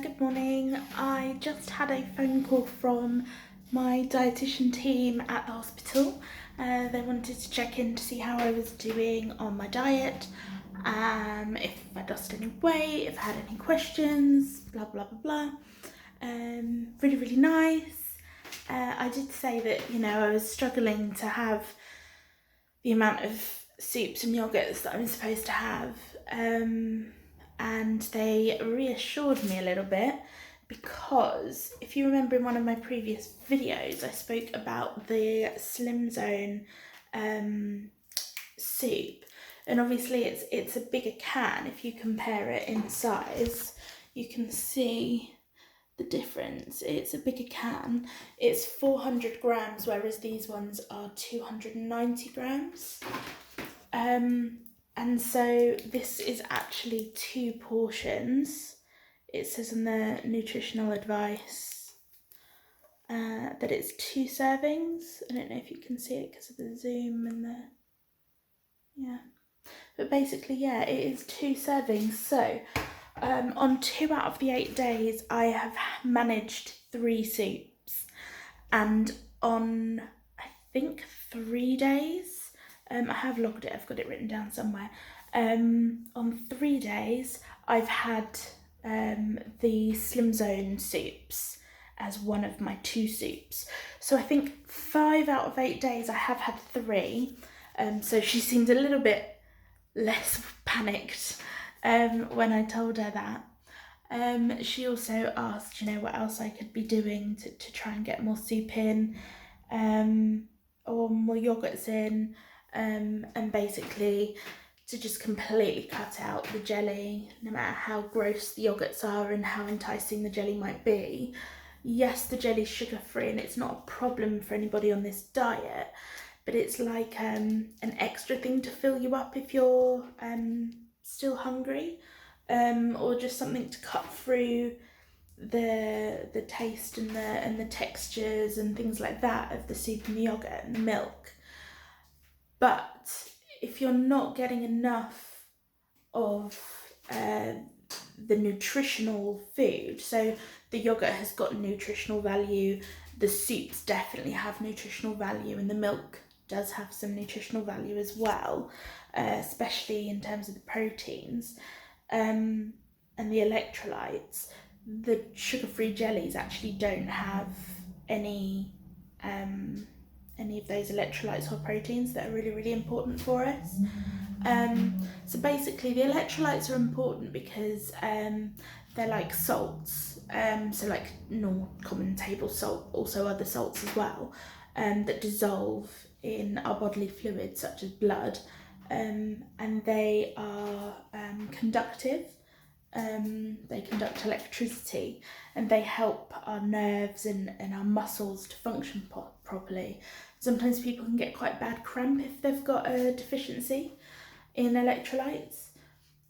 Good morning. I just had a phone call from my dietitian team at the hospital. They wanted to check in to see how I was doing on my diet, if I lost any weight, if I had any questions, blah blah blah blah. Really nice. I did say that I was struggling to have the amount of soups and yogurts that I'm supposed to have. And they reassured me a little bit, because if you remember in one of my previous videos I spoke about the Slim Zone soup, and obviously it's a bigger can. If you compare it in size, you can see the difference. It's a bigger can. It's 400 grams, whereas these ones are 290 grams. And so this is actually 2 portions. It says in the nutritional advice that it's 2 servings. I don't know if you can see it because of the zoom and but basically, it is 2 servings. So on 2 out of the 8 days I have managed 3 soups, and on I think 3 days, I have logged it, I've got it written down somewhere. On 3 days, I've had the Slim Zone soups as one of my 2 soups. So I think 5 out of 8 days I have had 3. So she seemed a little bit less panicked when I told her that. She also asked, what else I could be doing to try and get more soup in, or more yogurts in. And basically to just completely cut out the jelly, no matter how gross the yogurts are and how enticing the jelly might be. Yes, the jelly's sugar-free and it's not a problem for anybody on this diet, but it's like an extra thing to fill you up if you're still hungry, or just something to cut through the taste and the textures and things like that of the soup and the yogurt and the milk. But if you're not getting enough of the nutritional food, so the yogurt has got nutritional value, the soups definitely have nutritional value, and the milk does have some nutritional value as well, especially in terms of the proteins and the electrolytes. The sugar-free jellies actually don't have any of those electrolytes or proteins that are really important for us. So basically the electrolytes are important because they're like salts, so like normal common table salt, also other salts as well, that dissolve in our bodily fluids such as blood, and they are conductive. They conduct electricity, and they help our nerves and our muscles to function properly. Sometimes people can get quite bad cramp if they've got a deficiency in electrolytes.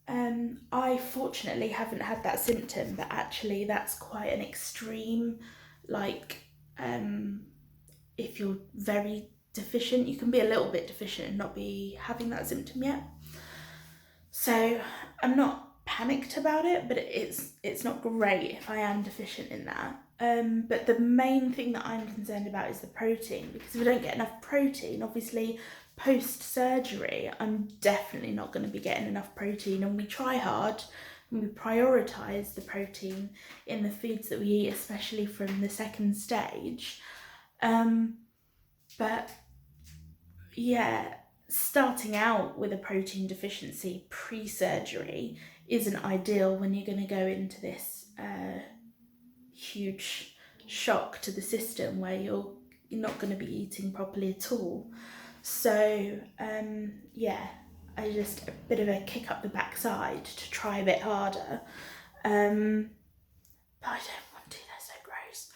I fortunately haven't had that symptom, but actually that's quite an extreme, if you're very deficient, you can be a little bit deficient and not be having that symptom yet. So I'm not panicked about it, but it's not great if I am deficient in that. But the main thing that I'm concerned about is the protein, because if I don't get enough protein, obviously post-surgery I'm definitely not going to be getting enough protein, and we try hard and we prioritise the protein in the foods that we eat, especially from the second stage. But yeah, starting out with a protein deficiency pre-surgery isn't ideal when you're going to go into this huge shock to the system where you're not going to be eating properly at all. So I just a bit of a kick up the backside to try a bit harder, but I don't want to, they're so gross.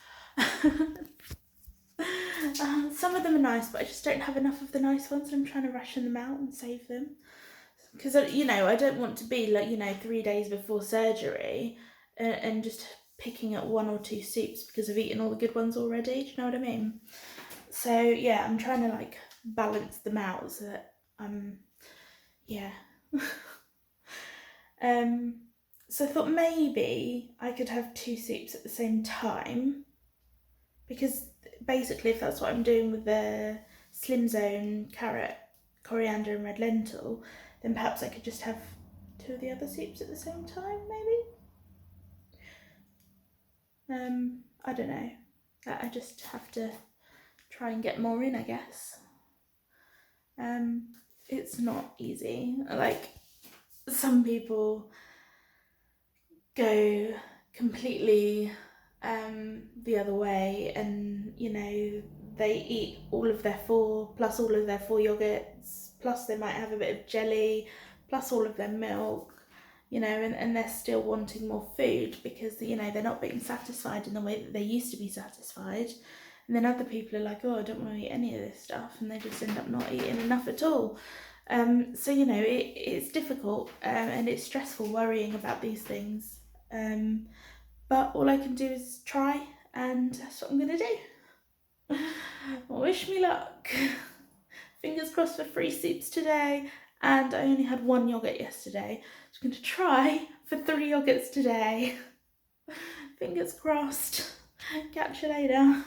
Some of them are nice, but I just don't have enough of the nice ones, and I'm trying to ration them out and save them, because I don't want to be 3 days before surgery and just picking at 1 or 2 soups because I've eaten all the good ones already. Do you know what I mean? So I'm trying to balance them out so that So I thought maybe I could have 2 soups at the same time, because basically if that's what I'm doing with the Slim Zone carrot, coriander and red lentil, then perhaps I could just have 2 of the other soups at the same time, maybe. I don't know. I just have to try and get more in, I guess. It's not easy. Like, some people go completely the other way, and they eat all of their 4 plus all of their 4 yogurts, plus they might have a bit of jelly, plus all of their milk, and they're still wanting more food because they're not being satisfied in the way that they used to be satisfied. And then other people are like, oh, I don't want to eat any of this stuff, and they just end up not eating enough at all. So it's difficult, and it's stressful worrying about these things. But all I can do is try, and that's what I'm gonna do. Wish me luck. Fingers crossed for 3 soups today, and I only had 1 yogurt yesterday, so I'm gonna try for 3 yogurts today. Fingers crossed. Catch you later.